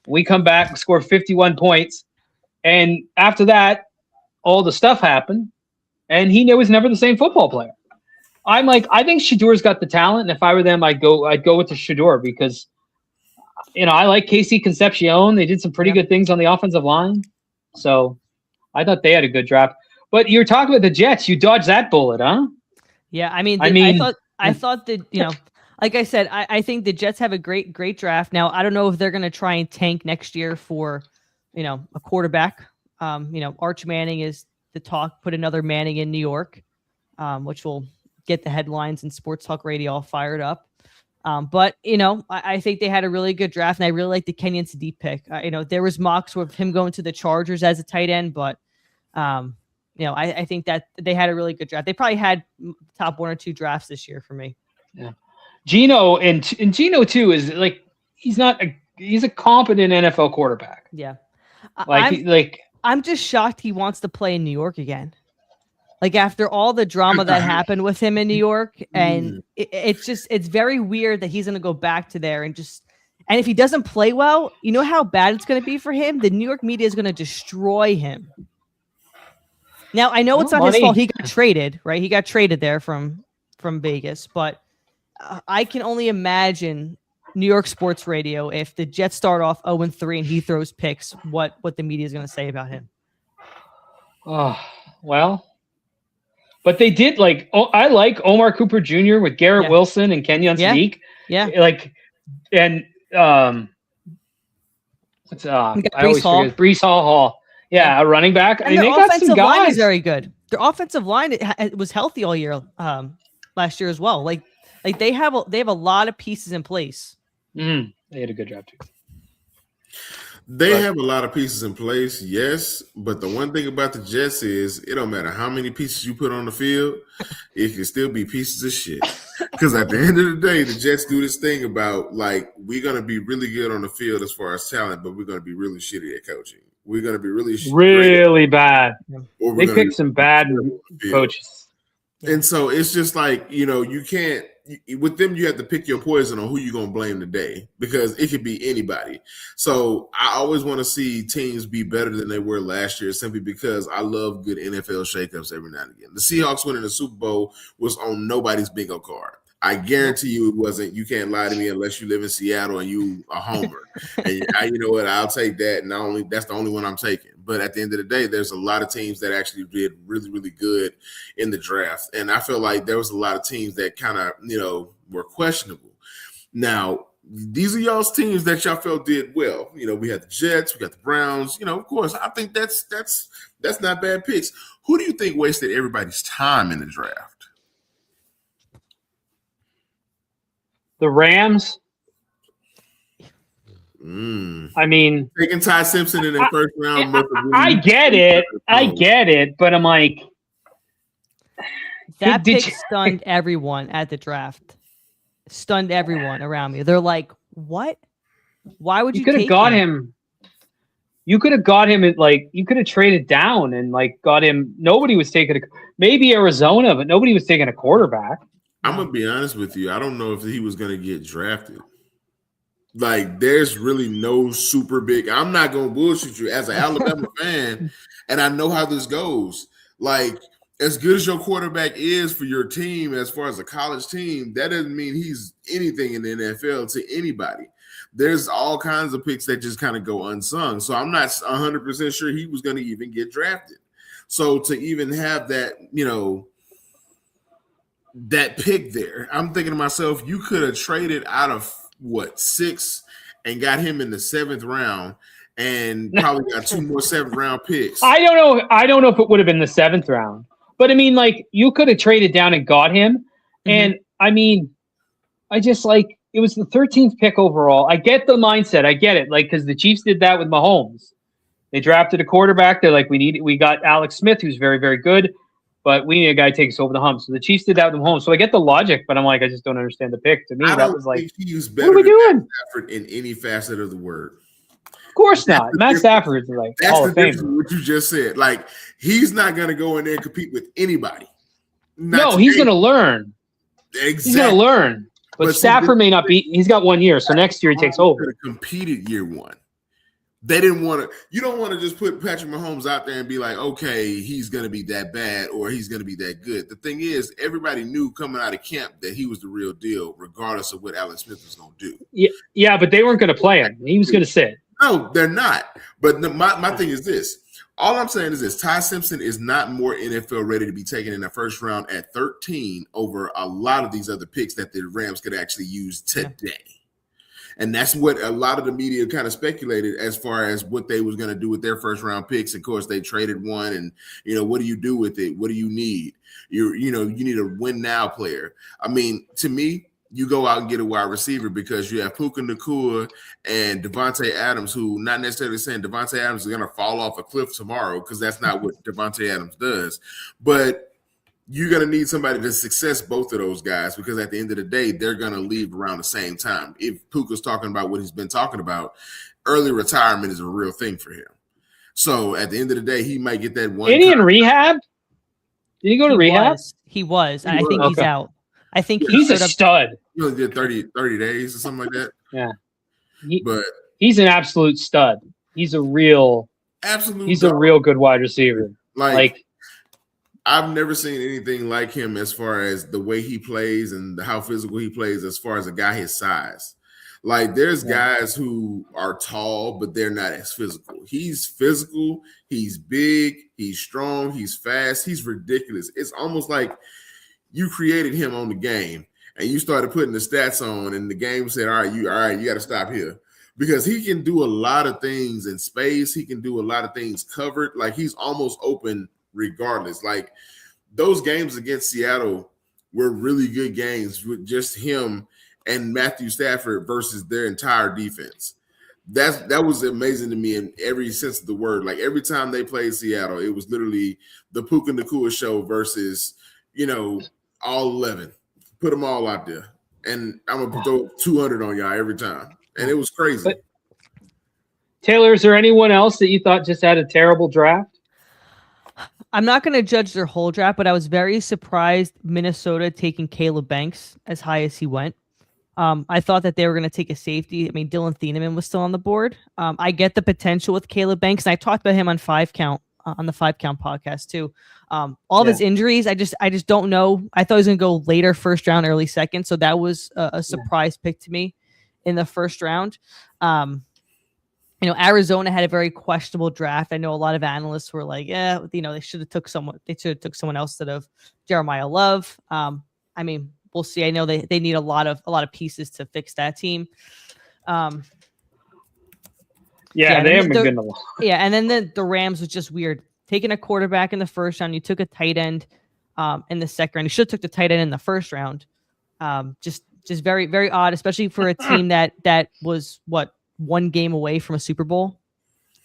We come back and score 51 points. And after that, all the stuff happened. And he was never the same football player. I'm like, I think Shedeur's got the talent. And if I were them, I'd go with the Shedeur because, I like KC Concepcion. They did some pretty good things on the offensive line. So I thought they had a good draft. But you're talking about the Jets. You dodged that bullet, huh? Yeah, I mean, I thought that, like I said, I think the Jets have a great draft. Now, I don't know if they're going to try and tank next year for, a quarterback. Arch Manning is the talk, put another Manning in New York, which will get the headlines and sports talk radio all fired up. But I think they had a really good draft, and I really like the Kenyon Sadiq pick. There was mocks with him going to the Chargers as a tight end, but I think that they had a really good draft. They probably had top one or two drafts this year for me. Yeah. Geno and Geno too is like he's a competent NFL quarterback. Yeah. I'm just shocked he wants to play in New York again. Like after all the drama that happened with him in New York, and it's very weird that he's going to go back to there and if he doesn't play well, you know how bad it's going to be for him? The New York media is going to destroy him. Now, I know it's not his fault. He got traded, right? He got traded there from Vegas, but I can only imagine New York sports radio, if the Jets start off 0-3 and he throws picks, what the media is going to say about him. Oh, well, but they did I like Omar Cooper Jr. with Garrett Wilson and Kenyon Sadiq. Yeah. Breece Hall. Yeah, a running back. And their offensive line is very good. Their offensive line it was healthy all year, last year as well. Like they have a lot of pieces in place. They had a good job too. They have a lot of pieces in place, yes. But the one thing about the Jets is it don't matter how many pieces you put on the field, it can still be pieces of shit. Because at the end of the day, the Jets do this thing about we're going to be really good on the field as far as talent, but we're going to be really shitty at coaching. We're going to be really bad. They picked some bad coaches. And so it's just you can't – with them, you have to pick your poison on who you're going to blame today because it could be anybody. So I always want to see teams be better than they were last year simply because I love good NFL shakeups every now and again. The Seahawks winning the Super Bowl was on nobody's bingo card. I guarantee you it wasn't. You can't lie to me unless you live in Seattle and you a homer. And you know what? I'll take that. And that's the only one I'm taking. But at the end of the day, there's a lot of teams that actually did really, really good in the draft. And I feel like there was a lot of teams that kind of, were questionable. Now, these are y'all's teams that y'all felt did well. We had the Jets, we got the Browns. Of course, I think that's not bad picks. Who do you think wasted everybody's time in the draft? The Rams. I mean, taking Ty Simpson in the first round. I get it, but I'm like, that pick stunned everyone at the draft. Stunned everyone around me. They're like, "What? Why would you could have got him? You could have got him at you could have traded down and got him. Nobody was taking maybe Arizona, but nobody was taking a quarterback. I'm gonna be honest with you. I don't know if he was gonna get drafted. There's really no super big. I'm not gonna bullshit you as an Alabama fan, and I know how this goes. As good as your quarterback is for your team, as far as a college team, that doesn't mean he's anything in the NFL to anybody. There's all kinds of picks that just kind of go unsung. So I'm not 100% sure he was going to even get drafted. So to even have that, that pick there, I'm thinking to myself, you could have traded out of 6 and got him in the 7th round and probably got 2 more 7th round picks. I don't know if it would have been the 7th round. But I mean, you could have traded down and got him. Mm-hmm. And I mean, I just it was the 13th pick overall. I get the mindset. I get it. Because the Chiefs did that with Mahomes. They drafted a quarterback. They're we got Alex Smith, who's very, very good, but we need a guy to take us over the hump. So the Chiefs did that with Mahomes. So I get the logic, but I'm I just don't understand the pick. To me, that was think he was better what are we doing? Stafford in any facet of the word. Of course not. Matt Stafford is that's Hall the of Fame. difference with what you just said. He's not going to go in there and compete with anybody. He's going to learn. Exactly. He's going to learn. But Stafford may not be. He's got 1 year, so next year he takes over. Competed year 1. They didn't want to. You don't want to just put Patrick Mahomes out there and be okay, he's going to be that bad or he's going to be that good. The thing is, everybody knew coming out of camp that he was the real deal, regardless of what Alex Smith was going to do. Yeah, but they weren't going to play him. He was going to sit. No, they're not. But my thing is this. All I'm saying is this. Ty Simpson is not more NFL ready to be taken in the first round at 13 over a lot of these other picks that the Rams could actually use today. Yeah. And that's what a lot of the media kind of speculated as far as what they was going to do with their first round picks. Of course, they traded one and, what do you do with it? What do you need? You need a win now player. I mean, to me, you go out and get a wide receiver because you have Puka Nacua and Devontae Adams, who not necessarily saying Devontae Adams is going to fall off a cliff tomorrow because that's not what Devontae Adams does. But you're going to need somebody to success both of those guys because at the end of the day, they're going to leave around the same time. If Puka's talking about what he's been talking about, early retirement is a real thing for him. So at the end of the day, he might get that one. Is he in rehab? Did he go to rehab? He was. I think he's out. I think he's a stud. He only did 30 days or something like that. Yeah. But he's an absolute stud. He's a real good wide receiver. I've never seen anything like him as far as the way he plays and how physical he plays as far as a guy his size. There's guys who are tall, but they're not as physical. He's physical. He's big. He's strong. He's fast. He's ridiculous. It's almost like you created him on the game and you started putting the stats on and the game said, all right, you got to stop here because he can do a lot of things in space. He can do a lot of things covered. He's almost open regardless. Those games against Seattle were really good games with just him and Matthew Stafford versus their entire defense. That was amazing to me in every sense of the word. Every time they played Seattle, it was literally the Puka Nacua show versus, all 11. Put them all out there. And I'm going to throw 200 on y'all every time. And it was crazy. But, Taylor, is there anyone else that you thought just had a terrible draft? I'm not going to judge their whole draft, but I was very surprised Minnesota taking Caleb Banks as high as he went. I thought that they were going to take a safety. I mean, Dylan Thieneman was still on the board. I get the potential with Caleb Banks, and I talked about him on 5 Count on the 5 Count podcast too. All of his injuries, I just don't know. I thought he was going to go later, first round, early second. So that was a surprise pick to me in the first round. Arizona had a very questionable draft. I know a lot of analysts were like, they should have took someone else instead of Jeremiah Love. we'll see. I know they need a lot of pieces to fix that team. Yeah, they haven't been good in a while. Yeah, and then the Rams was just weird. Taking a quarterback in the first round, you took a tight end in the second round. You should have took the tight end in the first round. Just very, very odd, especially for a team that was one game away from a Super Bowl.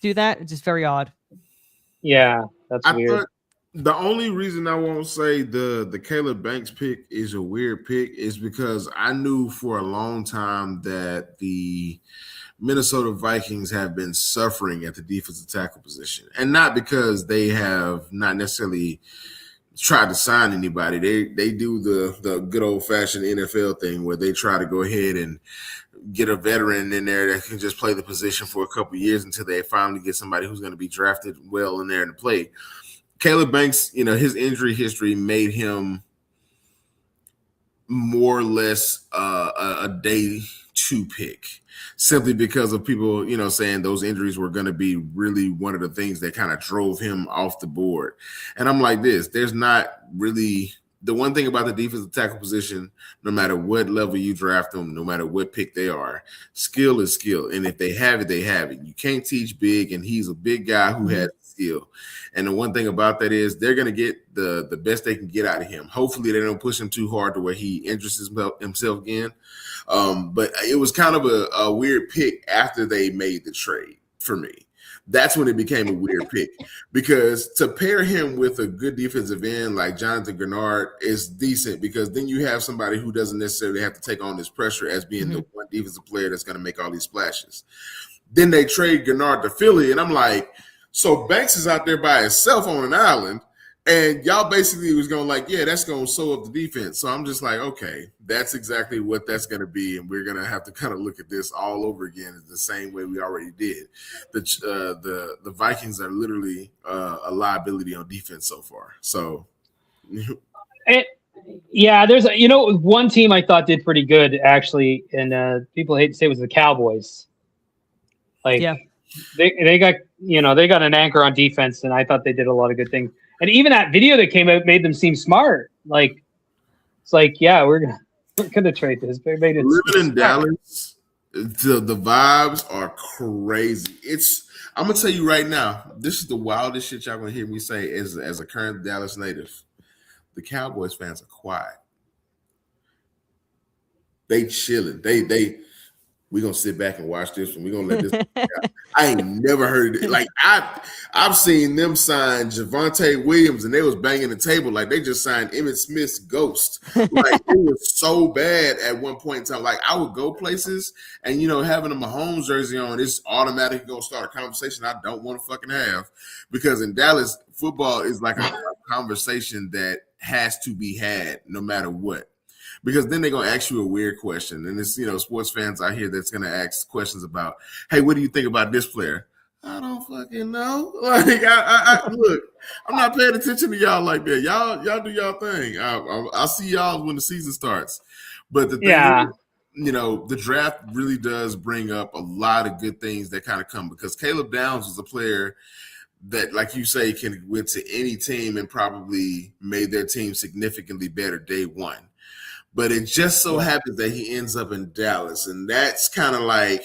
Do that? It's just very odd. Yeah, that's weird. The only reason I won't say the Caleb Banks pick is a weird pick is because I knew for a long time that the Minnesota Vikings have been suffering at the defensive tackle position, and not because they have not necessarily tried to sign anybody. They do the good old fashioned NFL thing where they try to go ahead and get a veteran in there that can just play the position for a couple of years until they finally get somebody who's going to be drafted well in there to play. Caleb Banks, his injury history made him more or less a day two pick, simply because of people, saying those injuries were going to be really one of the things that kind of drove him off the board. And I'm like this, there's not really the one thing about the defensive tackle position, no matter what level you draft them, no matter what pick they are, skill is skill. And if they have it, they have it. You can't teach big, and he's a big guy who has skill. And the one thing about that is they're going to get the best they can get out of him. Hopefully they don't push him too hard to where he injures himself again. But it was kind of a weird pick after they made the trade for me. That's when it became a weird pick, because to pair him with a good defensive end like Jonathan Grenard is decent, because then you have somebody who doesn't necessarily have to take on this pressure as being the one defensive player that's going to make all these splashes. Then they trade Grenard to Philly, and I'm like, so Banks is out there by himself on an island, and y'all basically was going like, yeah, that's going to sew up the defense. So I'm just like, okay, that's exactly what that's going to be, and we're going to have to kind of look at this all over again the same way we already did. The Vikings are literally a liability on defense so far. So, yeah, there's one team I thought did pretty good actually, and people hate to say it was the Cowboys. Like, yeah. They got they got an anchor on defense, and I thought they did a lot of good things. And even that video that came out made them seem smart. Like, it's like, yeah, we're gonna trade this. They made it living in Dallas, the vibes are crazy. I'm gonna tell you right now, this is the wildest shit y'all gonna hear me say as a current Dallas native. The Cowboys fans are quiet. They chilling. We're going to sit back and watch this one. We're going to let this out. I ain't never heard it. Like, I've seen them sign Javonte Williams, and they was banging the table like they just signed Emmitt Smith's Ghost. Like, it was so bad at one point in time. Like, I would go places, and, having a Mahomes jersey on, it's automatically going to start a conversation I don't want to fucking have. Because in Dallas, football is like a conversation that has to be had no matter what. Because then they're going to ask you a weird question. And it's, sports fans out here that's going to ask questions about, hey, what do you think about this player? I don't fucking know. Like, I look, I'm not paying attention to y'all like that. Y'all do y'all thing. I'll see y'all when the season starts. But the thing is, the draft really does bring up a lot of good things that kind of come, because Caleb Downs was a player that, like you say, went to any team and probably made their team significantly better day one. But it just so happens that he ends up in Dallas. And that's kind of like,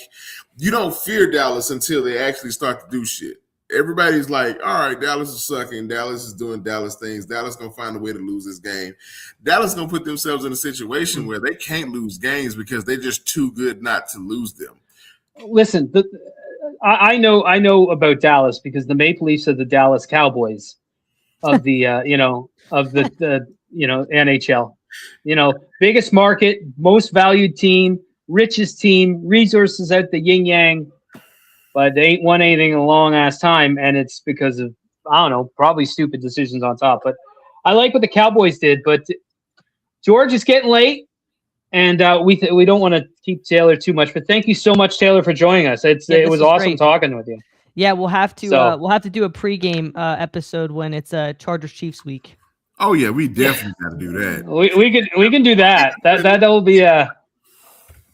you don't fear Dallas until they actually start to do shit. Everybody's like, all right, Dallas is sucking. Dallas is doing Dallas things. Dallas going to find a way to lose this game. Dallas going to put themselves in a situation where they can't lose games because they're just too good not to lose them. Listen, I know about Dallas because the Maple Leafs are the Dallas Cowboys of the, NHL. Biggest market, most valued team, richest team, resources out the yin yang, but they ain't won anything in a long ass time, and it's because of, I don't know, probably stupid decisions on top. But I like what the Cowboys did. But George, it's getting late, and we don't want to keep Taylor too much. But thank you so much, Taylor, for joining us. It was awesome talking with you. Yeah, we'll have to do a pregame episode when it's Chargers Chiefs week. Oh yeah, we definitely got to do that. We can do that. That'll be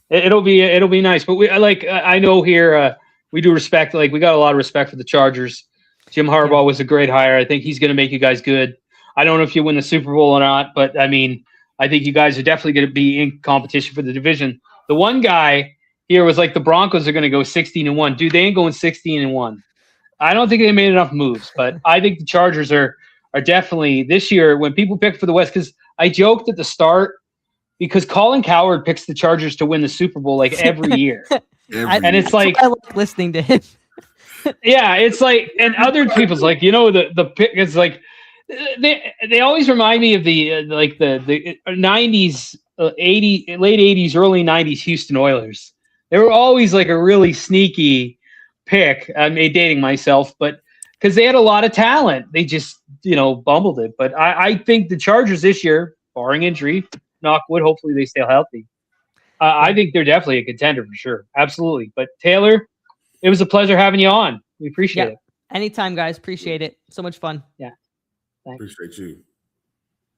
it'll be nice. But I know here we do respect. Like, we got a lot of respect for the Chargers. Jim Harbaugh was a great hire. I think he's going to make you guys good. I don't know if you win the Super Bowl or not, but I mean, I think you guys are definitely going to be in competition for the division. The one guy here was like the Broncos are going to go 16-1. Dude, they ain't going 16-1. I don't think they made enough moves, but I think the Chargers are definitely this year when people pick for the West, because I joked at the start because Colin Cowherd picks the Chargers to win the Super Bowl like every year. And it's like I like listening to him. Yeah, it's like, and other people's like, the pick is like, they always remind me of the 90s, late 80s, early 90s Houston Oilers. They were always like a really sneaky pick. I'm dating myself, but because they had a lot of talent, they just, bumbled it. But I think the Chargers this year, barring injury, knock wood, hopefully they stay healthy. I think they're definitely a contender for sure. Absolutely. But Taylor, it was a pleasure having you on. We appreciate it. Anytime, guys. Appreciate it. So much fun. Yeah. Thanks. Appreciate you.